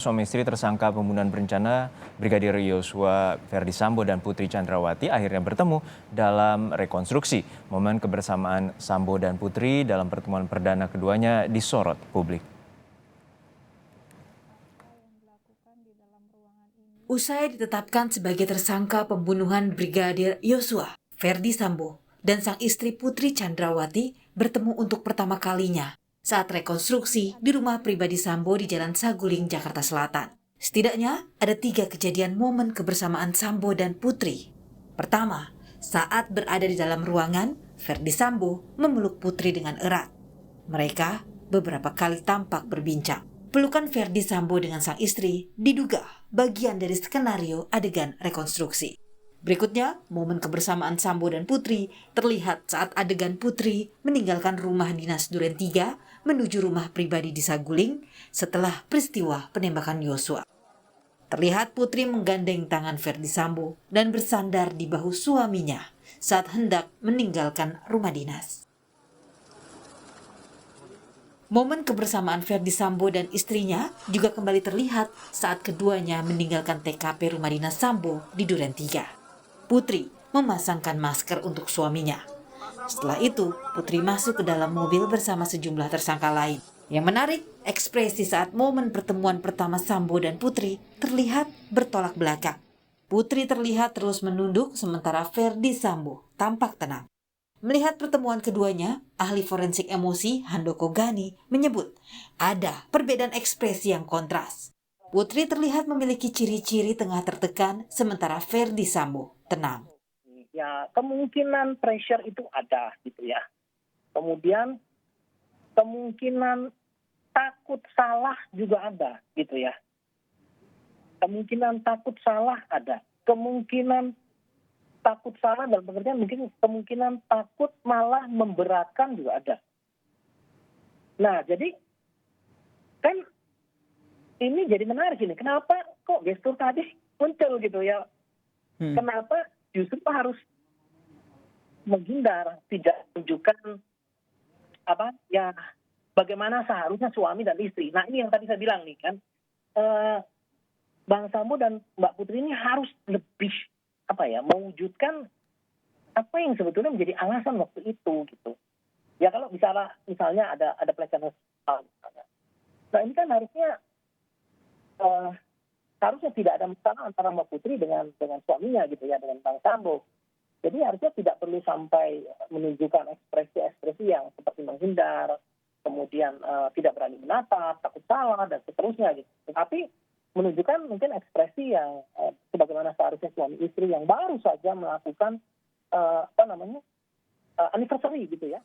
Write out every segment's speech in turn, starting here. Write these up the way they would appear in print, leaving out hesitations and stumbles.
Suami istri tersangka pembunuhan berencana Brigadir Yosua Ferdi Sambo dan Putri Chandrawati akhirnya bertemu dalam rekonstruksi. Momen kebersamaan Sambo dan Putri dalam pertemuan perdana keduanya disorot publik. Usai ditetapkan sebagai tersangka pembunuhan Brigadir Yosua Ferdi Sambo dan sang istri Putri Chandrawati bertemu untuk pertama kalinya saat rekonstruksi di rumah pribadi Sambo di Jalan Saguling, Jakarta Selatan. Setidaknya ada 3 kejadian momen kebersamaan Sambo dan Putri. Pertama, saat berada di dalam ruangan, Ferdi Sambo memeluk Putri dengan erat. Mereka beberapa kali tampak berbincang. Pelukan Ferdi Sambo dengan sang istri diduga bagian dari skenario adegan rekonstruksi. Berikutnya, momen kebersamaan Sambo dan Putri terlihat saat adegan Putri meninggalkan rumah dinas Duren 3 menuju rumah pribadi di Saguling setelah peristiwa penembakan Yosua. Terlihat Putri menggandeng tangan Ferdi Sambo dan bersandar di bahu suaminya saat hendak meninggalkan rumah dinas. Momen kebersamaan Ferdi Sambo dan istrinya juga kembali terlihat saat keduanya meninggalkan TKP rumah dinas Sambo di Duren 3. Putri memasangkan masker untuk suaminya. Setelah itu, Putri masuk ke dalam mobil bersama sejumlah tersangka lain. Yang menarik, ekspresi saat momen pertemuan pertama Sambo dan Putri terlihat bertolak belakang. Putri terlihat terus menunduk sementara Ferdi Sambo tampak tenang. Melihat pertemuan keduanya, ahli forensik emosi Handoko Gani menyebut ada perbedaan ekspresi yang kontras. Putri terlihat memiliki ciri-ciri tengah tertekan, sementara Ferdi Sambo tenang. Ya, kemungkinan pressure itu ada gitu ya. Kemudian kemungkinan takut salah juga ada gitu ya. Kemungkinan takut salah ada. Kemungkinan takut salah dalam pengertian mungkin kemungkinan takut malah memberatkan juga ada. Nah, jadi kan ini jadi menarik ini. Kenapa kok gestur tadi muncul gitu ya? Kenapa justru harus menghindar, tidak menunjukkan bagaimana seharusnya suami dan istri. Nah, ini yang tadi saya bilang nih kan, Bang Sambo dan Mbak Putri ini harus lebih mewujudkan apa yang sebetulnya menjadi alasan waktu itu gitu. Ya kalau misalnya ada pelecehan seksual. Nah, ini kan harusnya tidak ada masalah antara Mbak Putri dengan suaminya gitu ya, dengan Bang Sambo. Jadi harusnya tidak perlu sampai menunjukkan ekspresi-ekspresi yang seperti menghindar, kemudian tidak berani menatap, takut salah dan seterusnya gitu. Tetapi menunjukkan mungkin ekspresi yang sebagaimana seharusnya suami istri yang baru saja melakukan anniversary gitu ya.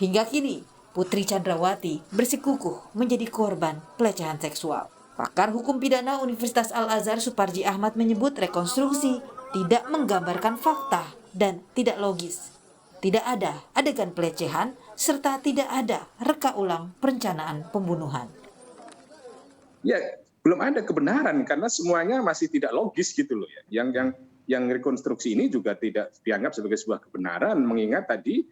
Hingga kini, Putri Chandrawati bersikukuh menjadi korban pelecehan seksual. Pakar hukum pidana Universitas Al-Azhar Suparji Ahmad menyebut rekonstruksi tidak menggambarkan fakta dan tidak logis. Tidak ada adegan pelecehan serta tidak ada reka ulang perencanaan pembunuhan. Ya, belum ada kebenaran karena semuanya masih tidak logis gitu loh ya. Yang rekonstruksi ini juga tidak dianggap sebagai sebuah kebenaran mengingat tadi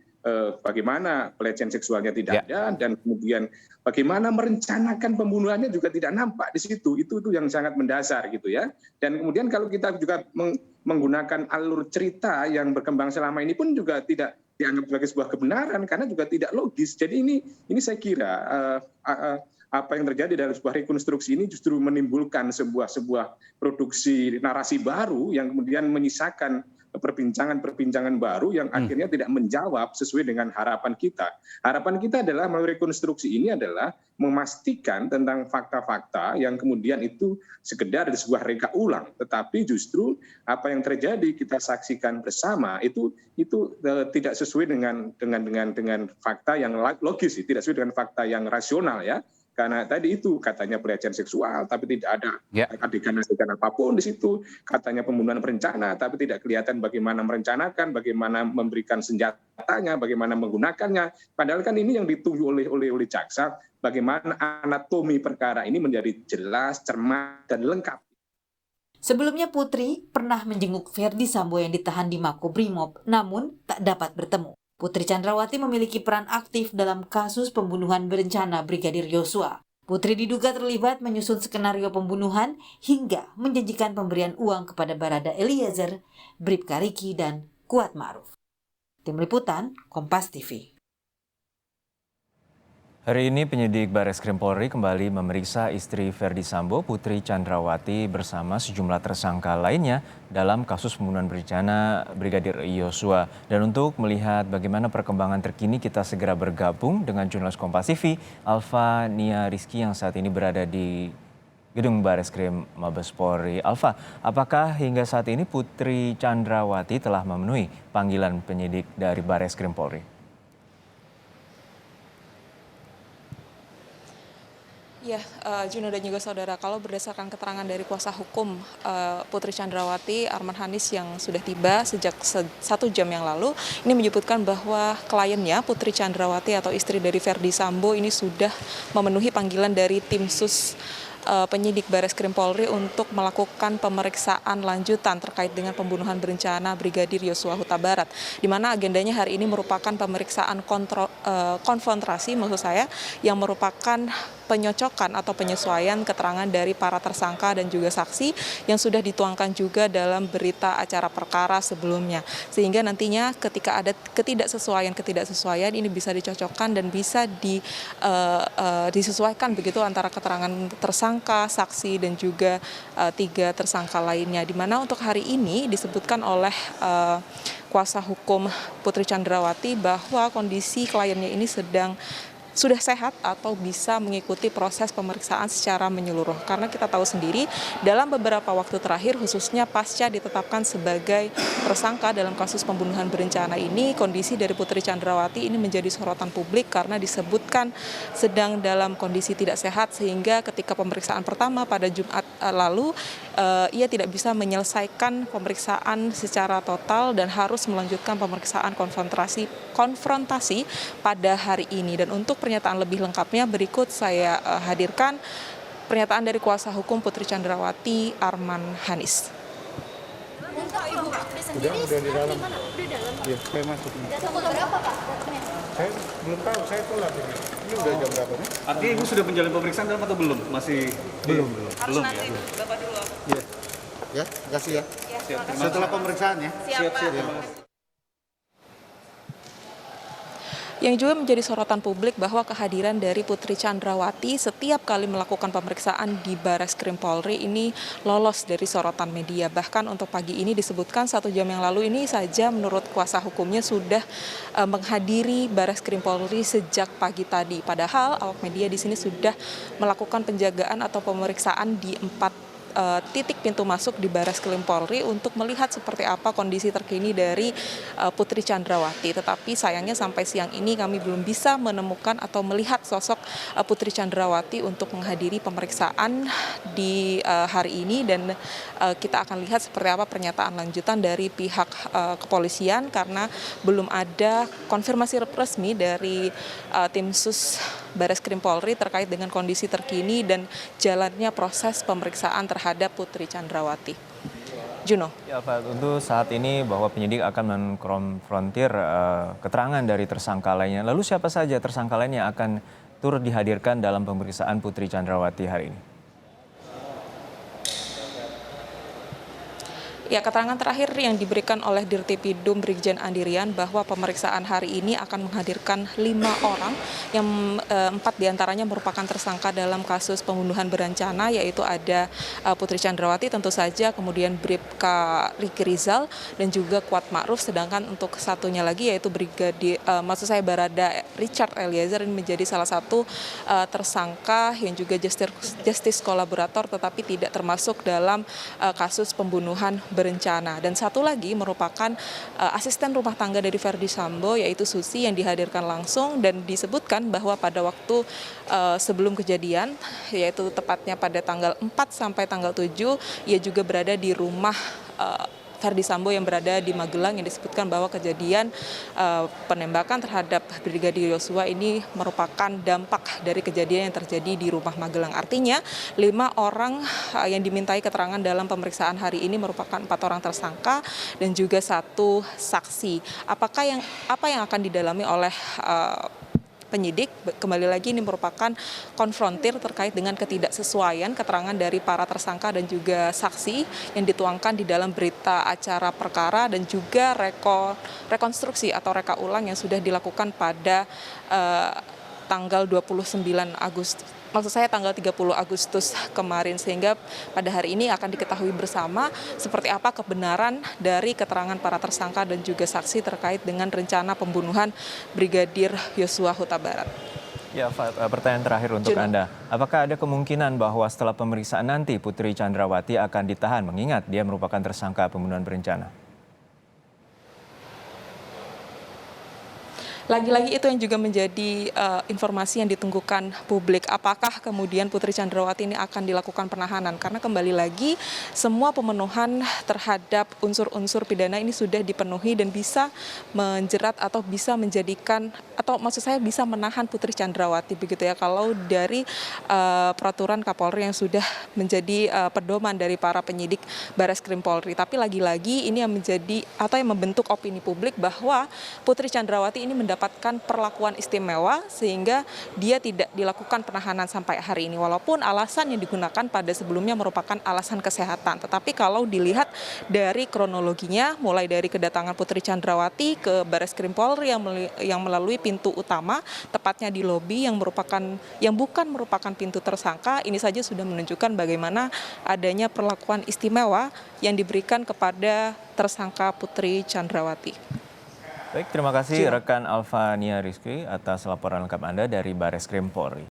bagaimana pelecehan seksualnya tidak ada dan kemudian bagaimana merencanakan pembunuhannya juga tidak nampak di situ. Itu yang sangat mendasar gitu ya. Dan kemudian kalau kita juga menggunakan alur cerita yang berkembang selama ini pun juga tidak dianggap sebagai sebuah kebenaran karena juga tidak logis. Jadi ini saya kira apa yang terjadi dalam sebuah rekonstruksi ini justru menimbulkan sebuah produksi narasi baru yang kemudian menyisakan perbincangan baru yang akhirnya tidak menjawab sesuai dengan harapan kita. Harapan kita adalah melalui rekonstruksi ini adalah memastikan tentang fakta-fakta yang kemudian itu sekedar sebuah reka ulang, tetapi justru apa yang terjadi kita saksikan bersama itu tidak sesuai dengan fakta yang logis, tidak sesuai dengan fakta yang rasional ya. Karena tadi itu katanya pelecehan seksual, tapi tidak ada adegan-adegan apapun di situ. Katanya pembunuhan berencana, tapi tidak kelihatan bagaimana merencanakan, bagaimana memberikan senjatanya, bagaimana menggunakannya. Padahal kan ini yang ditunggu oleh jaksa, bagaimana anatomi perkara ini menjadi jelas, cermat, dan lengkap. Sebelumnya Putri pernah menjenguk Ferdi Sambo yang ditahan di Makobrimob, namun tak dapat bertemu. Putri Chandrawati memiliki peran aktif dalam kasus pembunuhan berencana Brigadir Yosua. Putri diduga terlibat menyusun skenario pembunuhan hingga menjanjikan pemberian uang kepada Barada Eliezer, Bribka Riki, dan Kuat Ma'ruf. Tim Liputan, Kompas TV. Hari ini penyidik Bareskrim Polri kembali memeriksa istri Ferdi Sambo, Putri Chandrawati bersama sejumlah tersangka lainnya dalam kasus pembunuhan berencana Brigadir Yosua. Dan untuk melihat bagaimana perkembangan terkini, kita segera bergabung dengan jurnalis Kompas TV, Alfa Nia Rizky yang saat ini berada di Gedung Bareskrim Mabes Polri. Alfa, apakah hingga saat ini Putri Chandrawati telah memenuhi panggilan penyidik dari Bareskrim Polri? Ya, Juno dan juga saudara, kalau berdasarkan keterangan dari kuasa hukum Putri Chandrawati, Arman Hanis yang sudah tiba sejak 1 jam yang lalu, ini menyebutkan bahwa kliennya Putri Chandrawati atau istri dari Ferdi Sambo ini sudah memenuhi panggilan dari tim sus penyidik Bareskrim Polri untuk melakukan pemeriksaan lanjutan terkait dengan pembunuhan berencana Brigadir Yosua Huta Barat, di mana agendanya hari ini merupakan pemeriksaan konfrontasi, maksud saya, yang merupakan penyocokan atau penyesuaian keterangan dari para tersangka dan juga saksi yang sudah dituangkan juga dalam berita acara perkara sebelumnya, sehingga nantinya ketika ada ketidaksesuaian ini bisa dicocokkan dan bisa disesuaikan begitu antara keterangan tersangka, saksi, dan juga 3 tersangka lainnya, di mana untuk hari ini disebutkan oleh kuasa hukum Putri Chandrawati bahwa kondisi kliennya ini sudah sehat atau bisa mengikuti proses pemeriksaan secara menyeluruh. Karena kita tahu sendiri dalam beberapa waktu terakhir, khususnya pasca ditetapkan sebagai tersangka dalam kasus pembunuhan berencana ini, kondisi dari Putri Chandrawati ini menjadi sorotan publik karena disebutkan sedang dalam kondisi tidak sehat, sehingga ketika pemeriksaan pertama pada Jumat lalu ia tidak bisa menyelesaikan pemeriksaan secara total dan harus melanjutkan pemeriksaan konfrontasi pada hari ini. Dan untuk pernyataan lebih lengkapnya berikut saya hadirkan pernyataan dari kuasa hukum Putri Chandrawati, Arman Hanis. Udah di dalam. Iya, saya masuk. Pukul berapa, Pak? Saya belum tahu, saya telat ini. Ini udah jam berapa nih? Artinya Ibu sudah menjalani pemeriksaan dalam atau belum? Masih Belum. Harus nanti Bapak dulu. Iya. Ya, makasih ya. Setelah pemeriksaan ya. Siap, Pak. Yang juga menjadi sorotan publik bahwa kehadiran dari Putri Chandrawati setiap kali melakukan pemeriksaan di Bareskrim Polri ini lolos dari sorotan media. Bahkan untuk pagi ini disebutkan 1 jam yang lalu ini saja menurut kuasa hukumnya sudah menghadiri Bareskrim Polri sejak pagi tadi. Padahal awak media di sini sudah melakukan penjagaan atau pemeriksaan di 4 titik pintu masuk di Bareskrim Polri untuk melihat seperti apa kondisi terkini dari Putri Chandrawati. Tetapi sayangnya sampai siang ini kami belum bisa menemukan atau melihat sosok Putri Chandrawati untuk menghadiri pemeriksaan di hari ini, dan kita akan lihat seperti apa pernyataan lanjutan dari pihak kepolisian karena belum ada konfirmasi resmi dari tim sus Bareskrim Polri terkait dengan kondisi terkini dan jalannya proses pemeriksaan terhadap Putri Chandrawati. Juno. Ya Pak, tentu saat ini bahwa penyidik akan mengkonfrontir keterangan dari tersangka lainnya. Lalu siapa saja tersangka lainnya akan turut dihadirkan dalam pemeriksaan Putri Chandrawati hari ini? Ya, keterangan terakhir yang diberikan oleh Dirtipidum Brigjen Andirian bahwa pemeriksaan hari ini akan menghadirkan 5 orang yang 4 diantaranya merupakan tersangka dalam kasus pembunuhan berencana, yaitu ada Putri Chandrawati tentu saja, kemudian Bribka Riki Rizal dan juga Kuat Ma'ruf, sedangkan untuk satunya lagi yaitu Barada Richard Eliezer ini menjadi salah satu tersangka yang juga justice kolaborator tetapi tidak termasuk dalam kasus pembunuhan berencana. Dan satu lagi merupakan asisten rumah tangga dari Ferdi Sambo, yaitu Susi, yang dihadirkan langsung dan disebutkan bahwa pada waktu sebelum kejadian, yaitu tepatnya pada tanggal 4 sampai tanggal 7, ia juga berada di rumah Ferdi Sambo yang berada di Magelang, yang disebutkan bahwa kejadian penembakan terhadap Brigadir Yosua ini merupakan dampak dari kejadian yang terjadi di rumah Magelang. Artinya 5 orang yang dimintai keterangan dalam pemeriksaan hari ini merupakan 4 orang tersangka dan juga 1 saksi. Apa yang akan didalami oleh penyidik. Kembali lagi ini merupakan konfrontir terkait dengan ketidaksesuaian keterangan dari para tersangka dan juga saksi yang dituangkan di dalam berita acara perkara dan juga rekonstruksi atau reka ulang yang sudah dilakukan pada tanggal 29 Agustus. Maksud saya tanggal 30 Agustus kemarin, sehingga pada hari ini akan diketahui bersama seperti apa kebenaran dari keterangan para tersangka dan juga saksi terkait dengan rencana pembunuhan Brigadir Yosua Huta Barat. Ya, pertanyaan terakhir untuk Anda. Apakah ada kemungkinan bahwa setelah pemeriksaan nanti Putri Chandrawati akan ditahan mengingat dia merupakan tersangka pembunuhan berencana? Lagi-lagi itu yang juga menjadi informasi yang ditunggukan publik. Apakah kemudian Putri Chandrawati ini akan dilakukan penahanan? Karena kembali lagi semua pemenuhan terhadap unsur-unsur pidana ini sudah dipenuhi dan bisa menjerat atau bisa menjadikan, atau maksud saya bisa menahan Putri Chandrawati begitu ya. Kalau dari peraturan Kapolri yang sudah menjadi pedoman dari para penyidik Bareskrim Polri. Tapi lagi-lagi ini yang menjadi atau yang membentuk opini publik bahwa Putri Chandrawati ini mendapatkan perlakuan istimewa sehingga dia tidak dilakukan penahanan sampai hari ini, walaupun alasan yang digunakan pada sebelumnya merupakan alasan kesehatan. Tetapi kalau dilihat dari kronologinya, mulai dari kedatangan Putri Chandrawati ke Bareskrim Polri yang melalui pintu utama, tepatnya di lobi yang bukan merupakan pintu tersangka, ini saja sudah menunjukkan bagaimana adanya perlakuan istimewa yang diberikan kepada tersangka Putri Chandrawati. Baik, terima kasih rekan Alfania Rizky atas laporan lengkap Anda dari Bareskrim Polri.